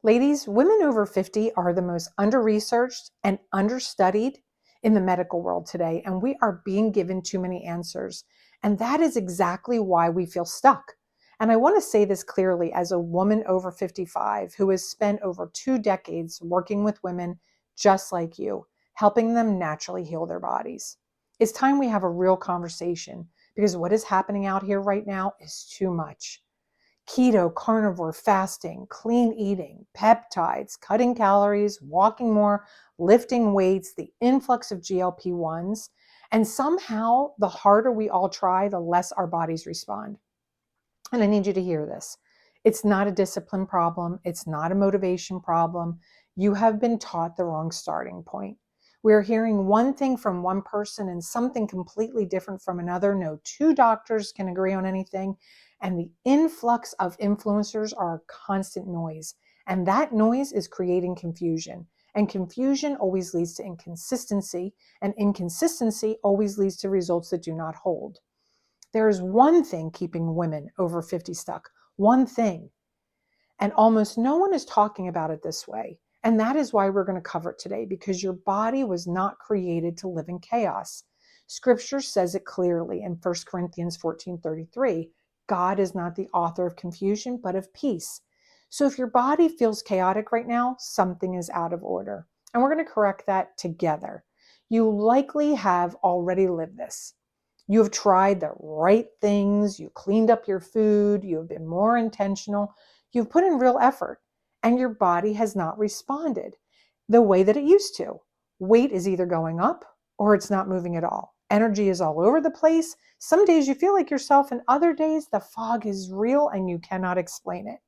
Ladies, women over 50 are the most under-researched and understudied in the medical world today, and we are being given too many answers. And that is exactly why we feel stuck. And I want to say this clearly as a woman over 55 who has spent over 2 decades working with women just like you, helping them naturally heal their bodies. It's time we have a real conversation because what is happening out here right now is too much. Keto, carnivore, fasting, clean eating, peptides, cutting calories, walking more, lifting weights, the influx of GLP-1s. And somehow, the harder we all try, the less our bodies respond. And I need you to hear this. It's not a discipline problem. It's not a motivation problem. You have been taught the wrong starting point. We're hearing one thing from one person and something completely different from another. No two doctors can agree on anything. And the influx of influencers are a constant noise. And that noise is creating confusion. And confusion always leads to inconsistency. And inconsistency always leads to results that do not hold. There is one thing keeping women over 50 stuck. One thing. And almost no one is talking about it this way. And that is why we're going to cover it today, because your body was not created to live in chaos. Scripture says it clearly in 1 Corinthians 14:33. God is not the author of confusion, but of peace. So if your body feels chaotic right now, something is out of order. And we're going to correct that together. You likely have already lived this. You have tried the right things. You cleaned up your food. You have been more intentional. You've put in real effort, and your body has not responded the way that it used to. Weight is either going up or it's not moving at all. Energy is all over the place. Some days you feel like yourself, and other days the fog is real and you cannot explain it.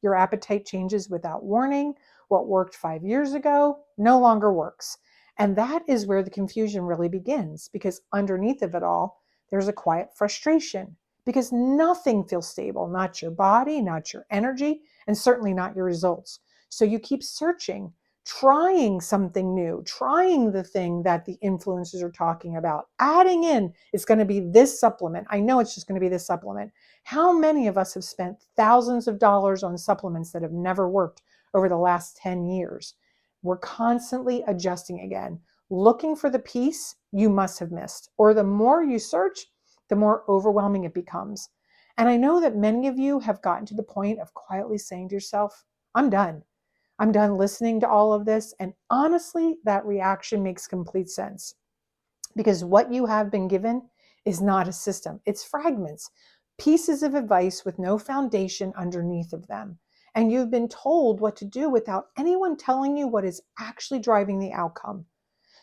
Your appetite changes without warning. What worked 5 years ago no longer works. And that is where the confusion really begins, because underneath of it all, there's a quiet frustration because nothing feels stable, not your body, not your energy, and certainly not your results. So you keep searching, trying something new, trying the thing that the influencers are talking about, adding in, it's going to be this supplement. I know it's just going to be this supplement. How many of us have spent thousands of dollars on supplements that have never worked over the last 10 years? We're constantly adjusting again, looking for the piece you must have missed. Or the more you search, the more overwhelming it becomes. And I know that many of you have gotten to the point of quietly saying to yourself, I'm done. I'm done listening to all of this. And honestly, that reaction makes complete sense, because what you have been given is not a system. It's fragments, pieces of advice with no foundation underneath of them. And you've been told what to do without anyone telling you what is actually driving the outcome.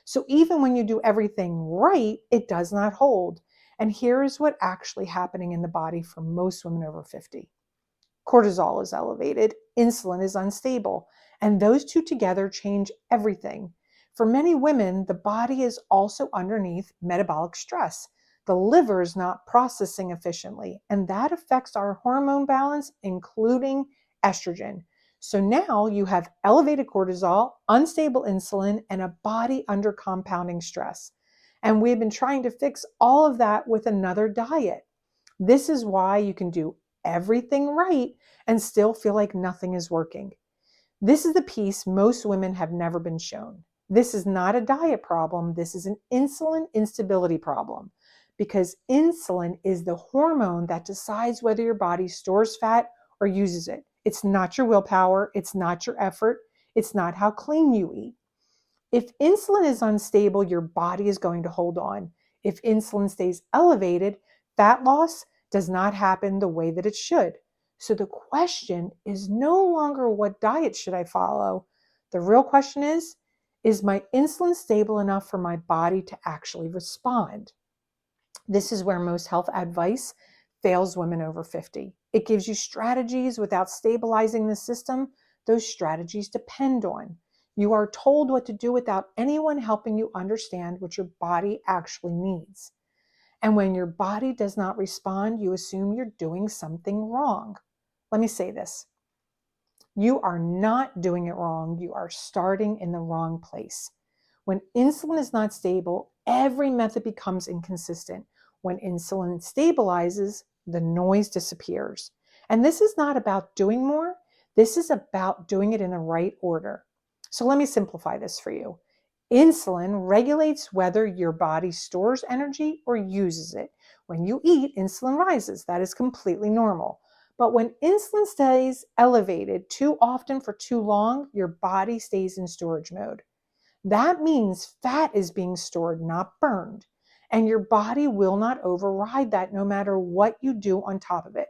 So even when you do everything right, it does not hold. And here is what actually happening in the body for most women over 50. Cortisol is elevated, insulin is unstable, and those two together change everything. For many women, the body is also underneath metabolic stress. The liver is not processing efficiently, and that affects our hormone balance, including estrogen. So now you have elevated cortisol, unstable insulin, and a body under compounding stress. And we've been trying to fix all of that with another diet. This is why you can do everything right and still feel like nothing is working. This is the piece most women have never been shown. This is not a diet problem. This is an insulin instability problem, because insulin is the hormone that decides whether your body stores fat or uses it. It's not your willpower. It's not your effort. It's not how clean you eat. If insulin is unstable, your body is going to hold on. If insulin stays elevated, fat loss does not happen the way that it should. So the question is no longer what diet should I follow? The real question is my insulin stable enough for my body to actually respond? This is where most health advice fails women over 50. It gives you strategies without stabilizing the system those strategies depend on. You are told what to do without anyone helping you understand what your body actually needs. And when your body does not respond, you assume you're doing something wrong. Let me say this. You are not doing it wrong. You are starting in the wrong place. When insulin is not stable, every method becomes inconsistent. When insulin stabilizes, the noise disappears. And this is not about doing more. This is about doing it in the right order. So let me simplify this for you. Insulin regulates whether your body stores energy or uses it. When you eat, insulin rises. That is completely normal. But when insulin stays elevated too often for too long, your body stays in storage mode. That means fat is being stored, not burned. And your body will not override that no matter what you do on top of it.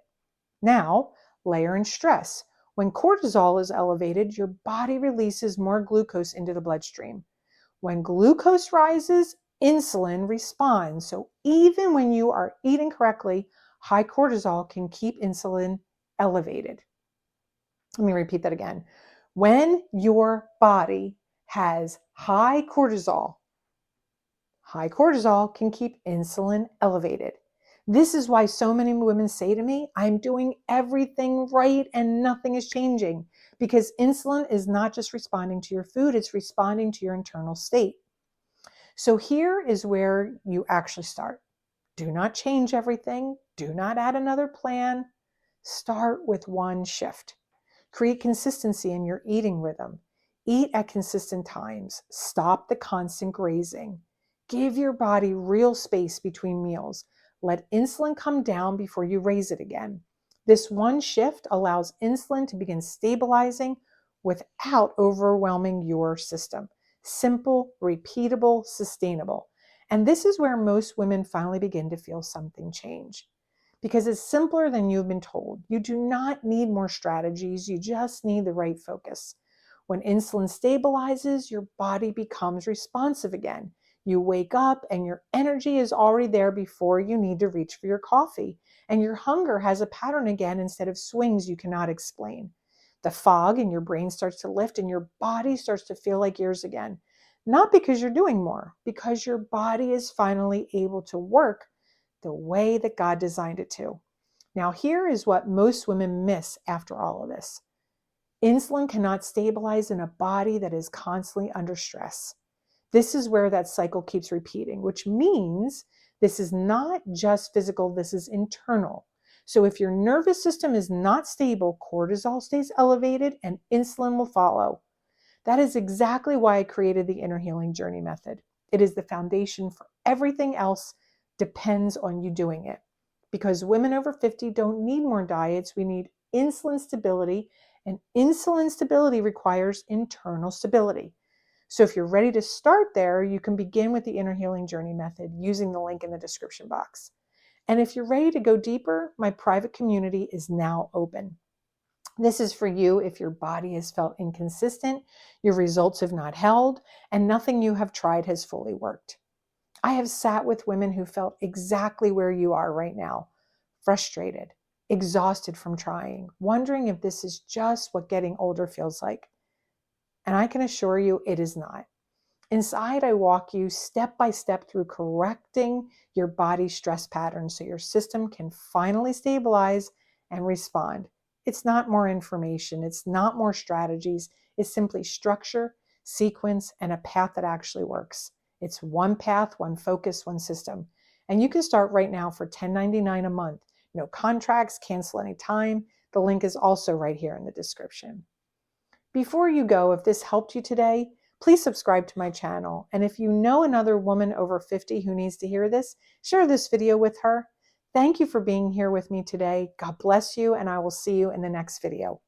Now, layer in stress. When cortisol is elevated, your body releases more glucose into the bloodstream. When glucose rises, insulin responds. So even when you are eating correctly, high cortisol can keep insulin elevated. Let me repeat that again. When your body has high cortisol can keep insulin elevated. This is why so many women say to me, I'm doing everything right and nothing is changing, because insulin is not just responding to your food, it's responding to your internal state. So here is where you actually start. Do not change everything. Do not add another plan. Start with one shift. Create consistency in your eating rhythm. Eat at consistent times. Stop the constant grazing. Give your body real space between meals. Let insulin come down before you raise it again. This one shift allows insulin to begin stabilizing without overwhelming your system. Simple, repeatable, sustainable. And this is where most women finally begin to feel something change, because it's simpler than you've been told. You do not need more strategies. You just need the right focus. When insulin stabilizes, your body becomes responsive again. You wake up and your energy is already there before you need to reach for your coffee. And your hunger has a pattern again instead of swings you cannot explain. The fog in your brain starts to lift and your body starts to feel like yours again. Not because you're doing more, because your body is finally able to work the way that God designed it to. Now, here is what most women miss after all of this. Insulin cannot stabilize in a body that is constantly under stress. This is where that cycle keeps repeating, which means this is not just physical, this is internal. So if your nervous system is not stable, cortisol stays elevated and insulin will follow. That is exactly why I created the Inner Healing Journey method. It is the foundation for everything else depends on you doing it. Because women over 50 don't need more diets, we need insulin stability, and insulin stability requires internal stability. So if you're ready to start there, you can begin with the Inner Healing Journey method using the link in the description box. And if you're ready to go deeper, my private community is now open. This is for you if your body has felt inconsistent, your results have not held, and nothing you have tried has fully worked. I have sat with women who felt exactly where you are right now, frustrated, exhausted from trying, wondering if this is just what getting older feels like. And I can assure you it is not. Inside, I walk you step by step through correcting your body's stress patterns so your system can finally stabilize and respond. It's not more information. It's not more strategies. It's simply structure, sequence, and a path that actually works. It's one path, one focus, one system. And you can start right now for $10.99 a month. No contracts, cancel anytime. The link is also right here in the description. Before you go, if this helped you today, please subscribe to my channel. And if you know another woman over 50 who needs to hear this, share this video with her. Thank you for being here with me today. God bless you, and I will see you in the next video.